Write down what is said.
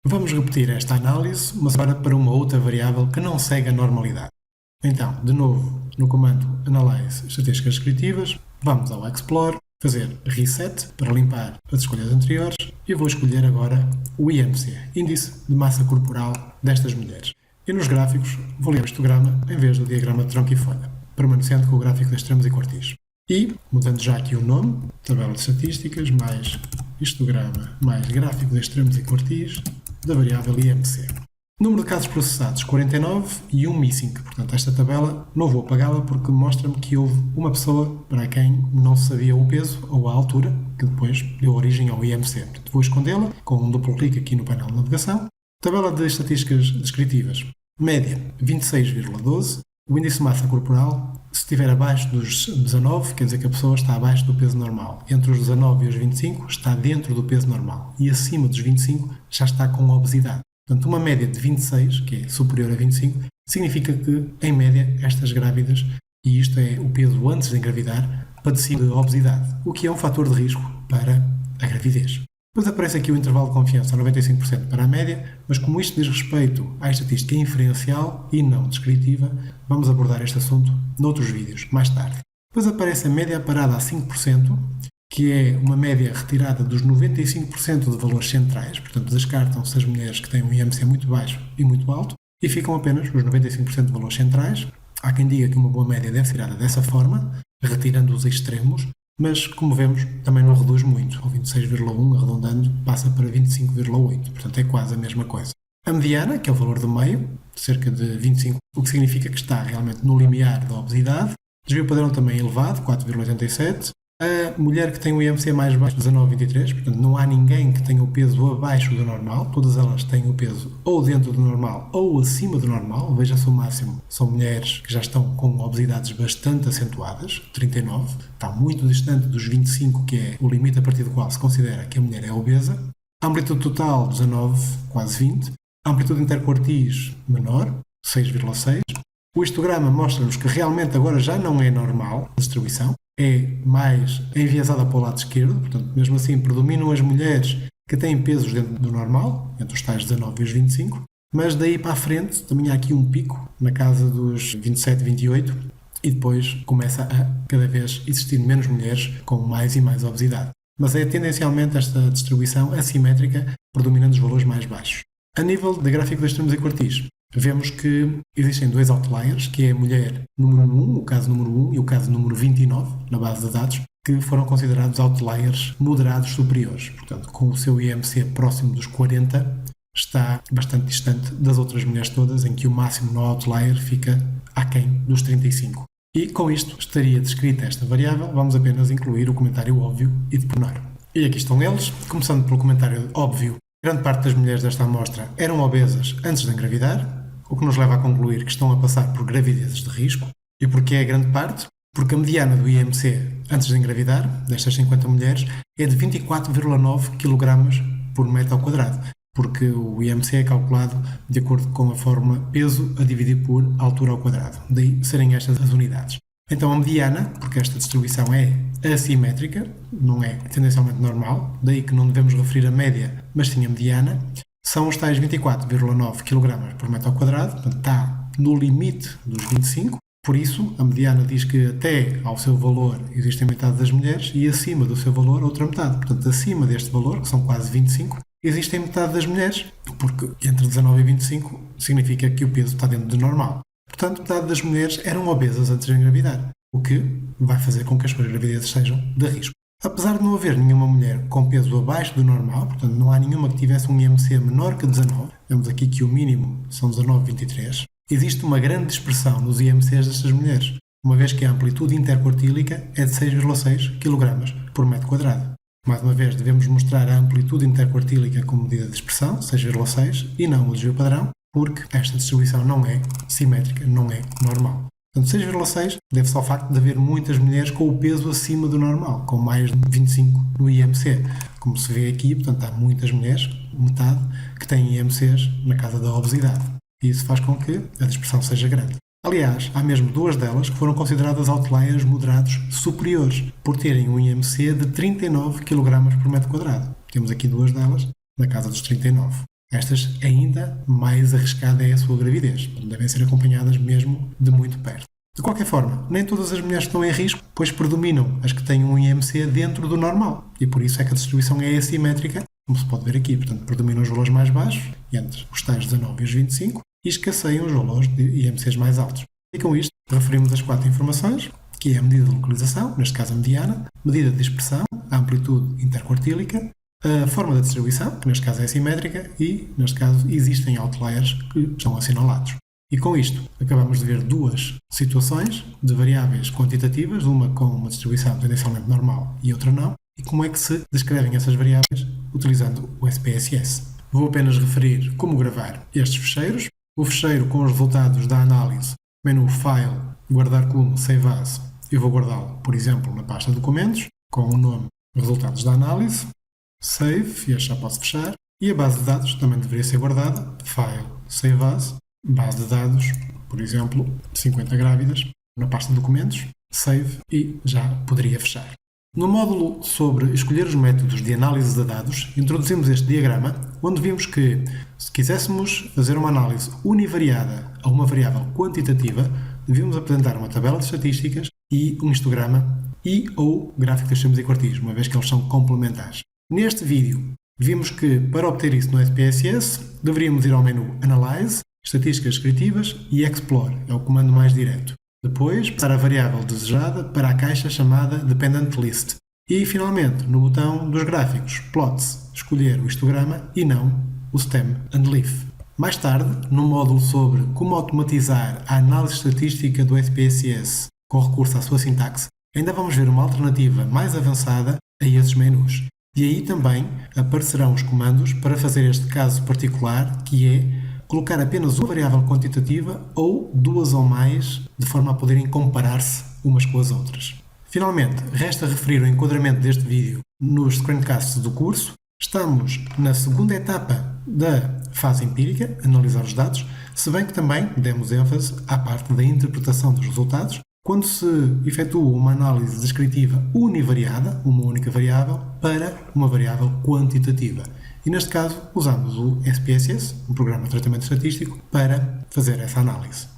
Vamos repetir esta análise, mas agora para uma outra variável que não segue a normalidade. Então, de novo, no comando Analyze Estatísticas Descritivas, vamos ao Explore, fazer Reset para limpar as escolhas anteriores e vou escolher agora o IMC, Índice de Massa Corporal destas mulheres. E nos gráficos vou ler o histograma em vez do diagrama de tronco e folha, permanecendo com o gráfico de extremos e quartis. E, mudando já aqui o nome, tabela de estatísticas, mais histograma, mais gráfico de extremos e quartis, da variável IMC. Número de casos processados, 49 e um missing. Portanto, esta tabela não vou apagá-la porque mostra-me que houve uma pessoa para quem não se sabia o peso ou a altura, que depois deu origem ao IMC. Portanto, vou escondê-la com um duplo clique aqui no painel de navegação. Tabela de estatísticas descritivas. Média, 26,12. O índice de massa corporal, se estiver abaixo dos 19, quer dizer que a pessoa está abaixo do peso normal. Entre os 19 e os 25 está dentro do peso normal. E acima dos 25 já está com obesidade. Portanto, uma média de 26, que é superior a 25, significa que, em média, estas grávidas, e isto é o peso antes de engravidar, padeciam de obesidade, o que é um fator de risco para a gravidez. Depois aparece aqui o intervalo de confiança, 95% para a média, mas como isto diz respeito à estatística inferencial e não descritiva, vamos abordar este assunto noutros vídeos, mais tarde. Depois aparece a média parada a 5%, que é uma média retirada dos 95% de valores centrais, portanto descartam-se as mulheres que têm um IMC muito baixo e muito alto, e ficam apenas os 95% de valores centrais. Há quem diga que uma boa média deve ser tirada dessa forma, retirando os extremos, mas, como vemos, também não reduz muito. O 26,1, arredondando, passa para 25,8. Portanto, é quase a mesma coisa. A mediana, que é o valor do meio, cerca de 25, o que significa que está realmente no limiar da obesidade. Desvio padrão também elevado, 4,87. A mulher que tem o IMC mais baixo, 19,23. Portanto, não há ninguém que tenha o peso abaixo do normal. Todas elas têm o peso ou dentro do normal ou acima do normal. Veja-se o máximo. São mulheres que já estão com obesidades bastante acentuadas. 39. Está muito distante dos 25, que é o limite a partir do qual se considera que a mulher é obesa. A amplitude total, 19, quase 20. A amplitude interquartis, menor, 6,6. O histograma mostra-nos que realmente agora já não é normal a distribuição. É mais enviesada para o lado esquerdo, portanto, mesmo assim, predominam as mulheres que têm pesos dentro do normal, entre os tais 19 e os 25, mas daí para a frente também há aqui um pico, na casa dos 27, 28, e depois começa a cada vez existir menos mulheres com mais e mais obesidade. Mas é tendencialmente esta distribuição assimétrica, predominando os valores mais baixos. A nível de gráfico de extremos e quartis, vemos que existem dois outliers, que é a mulher número 1, o caso número 1 e o caso número 29, na base de dados, que foram considerados outliers moderados superiores. Portanto, com o seu IMC próximo dos 40, está bastante distante das outras mulheres todas, em que o máximo no outlier fica aquém dos 35. E com isto estaria descrita esta variável, vamos apenas incluir o comentário óbvio e de pormenor. E aqui estão eles, começando pelo comentário óbvio. Grande parte das mulheres desta amostra eram obesas antes de engravidar, o que nos leva a concluir que estão a passar por gravidezes de risco. E porquê é grande parte? Porque a mediana do IMC antes de engravidar, destas 50 mulheres, é de 24,9 kg por metro ao quadrado, porque o IMC é calculado de acordo com a fórmula peso a dividir por altura ao quadrado. Daí serem estas as unidades. Então a mediana, porque esta distribuição é assimétrica, não é tendencialmente normal, daí que não devemos referir a média, mas sim a mediana, são os tais 24,9 kg por metro ao quadrado, portanto está no limite dos 25, por isso a mediana diz que até ao seu valor existe a metade das mulheres e acima do seu valor outra metade. Portanto, acima deste valor, que são quase 25, existem metade das mulheres, porque entre 19 e 25 significa que o peso está dentro do normal. Portanto, metade das mulheres eram obesas antes de engravidar, o que vai fazer com que as suas gravidezes sejam de risco. Apesar de não haver nenhuma mulher com peso abaixo do normal, portanto não há nenhuma que tivesse um IMC menor que 19, vemos aqui que o mínimo são 19,23, existe uma grande dispersão nos IMCs destas mulheres, uma vez que a amplitude interquartílica é de 6,6 kg por metro quadrado. Mais uma vez, devemos mostrar a amplitude interquartílica como medida de dispersão, 6,6, e não o desvio padrão, porque esta distribuição não é simétrica, não é normal. Portanto, 6,6 deve-se ao facto de haver muitas mulheres com o peso acima do normal, com mais de 25 no IMC. Como se vê aqui, portanto, há muitas mulheres, metade, que têm IMCs na casa da obesidade. E isso faz com que a dispersão seja grande. Aliás, há mesmo duas delas que foram consideradas outliers moderados superiores, por terem um IMC de 39 kg por metro quadrado. Temos aqui duas delas, na casa dos 39. Estas ainda mais arriscada é a sua gravidez, devem ser acompanhadas mesmo de muito perto. De qualquer forma, nem todas as mulheres estão em risco, pois predominam as que têm um IMC dentro do normal, e por isso é que a distribuição é assimétrica, como se pode ver aqui. Portanto, predominam os valores mais baixos, entre os tais 19 e os 25, e escasseiam os valores de IMCs mais altos. E com isto, referimos as 4 informações, que é a medida de localização, neste caso a mediana, medida de dispersão, a amplitude interquartílica, a forma da distribuição, que neste caso é assimétrica, e, neste caso, existem outliers que estão assinalados. E com isto, acabamos de ver 2 situações de variáveis quantitativas, uma com uma distribuição tendencialmente normal e outra não, e como é que se descrevem essas variáveis utilizando o SPSS. Vou apenas referir como gravar estes fecheiros. O fecheiro com os resultados da análise, menu File, guardar como, Save As, eu vou guardá-lo, por exemplo, na pasta Documentos, com o nome Resultados da Análise, Save, e este já posso fechar, e a base de dados também deveria ser guardada, File, Save As, base de dados, por exemplo, 50 grávidas, na pasta Documentos, Save, e já poderia fechar. No módulo sobre escolher os métodos de análise de dados, introduzimos este diagrama, onde vimos que, se quiséssemos fazer uma análise univariada a uma variável quantitativa, devíamos apresentar uma tabela de estatísticas e um histograma e ou gráfico de extremos e quartis, uma vez que eles são complementares. Neste vídeo, vimos que, para obter isso no SPSS, deveríamos ir ao menu Analyze, Estatísticas Descritivas e Explore, é o comando mais direto. Depois, passar a variável desejada para a caixa chamada Dependent List. E, finalmente, no botão dos gráficos, Plots, escolher o histograma e não o Stem and Leaf. Mais tarde, no módulo sobre como automatizar a análise estatística do SPSS com recurso à sua sintaxe, ainda vamos ver uma alternativa mais avançada a esses menus. E aí também aparecerão os comandos para fazer este caso particular, que é colocar apenas uma variável quantitativa ou 2 ou mais, de forma a poderem comparar-se umas com as outras. Finalmente, resta referir o enquadramento deste vídeo nos screencasts do curso. Estamos na segunda etapa da fase empírica, analisar os dados, se bem que também demos ênfase à parte da interpretação dos resultados, quando se efetua uma análise descritiva univariada, uma única variável, para uma variável quantitativa. E neste caso usamos o SPSS, um programa de tratamento estatístico, para fazer essa análise.